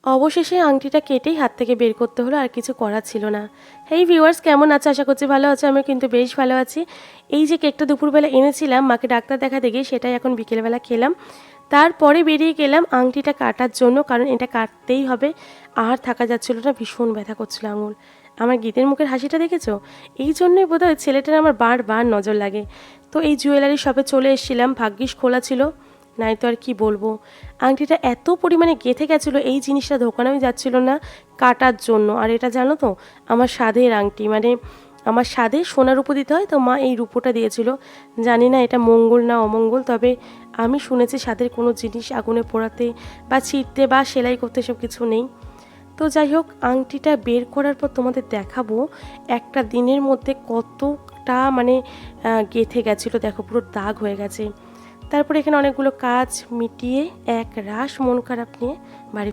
অবশেষে আংটিটা কেটেই হাত থেকে বের করতে হলো, আর কিছু করার ছিল না। হেই ভিউয়ার্স, কেমন আছে? আশা করছি ভালো আছে। আমি কিন্তু বেশ ভালো আছি। এই যে কেকটা দুপুরবেলা এনেছিলাম মাকে ডাক্তার দেখাতে গিয়ে, সেটাই এখন বিকেলবেলা খেলাম। তারপরে বেরিয়ে গেলাম আংটিটা কাটার জন্য, কারণ এটা কাটতেই হবে। আর থাকা যাচ্ছিল না, ভীষণ ব্যথা করছিল আঙুল। আমার গীতের মুখের হাসিটা দেখেছো? এই জন্যই বোধহয় ছেলেটার আমার বারবার নজর লাগে। তো এই জুয়েলারি শপে চলে এসেছিলাম, ভাগ্যিস খোলা ছিল, নাই তো আর কি বলবো। আংটিটা এত পরিমাণে গেঁথে গেছিলো, এই জিনিসটা ধোকানোই যাচ্ছিল না কাটার জন্য। আর এটা জানো তো, আমার স্বাদের আংটি, মানে আমার স্বাদে সোনার রূপো দিতে হয়, তো মা এই রূপোটা দিয়েছিল। জানি না এটা মঙ্গল না অমঙ্গল, তবে আমি শুনেছি স্বাদের কোনো জিনিস আগুনে পোড়াতে বা ছিঁড়তে বা সেলাই করতে সব কিছু নেই। তো যাই হোক, আংটিটা বের করার পর তোমাদের দেখাবো একটা দিনের মধ্যে কতটা মানে গেঁথে গেছিলো। দেখো, পুরো দাগ হয়ে গেছে। তারপরে এখানে অনেকগুলো কাজ মিটিয়ে এক রাশ মন খারাপ নিয়ে বাড়ি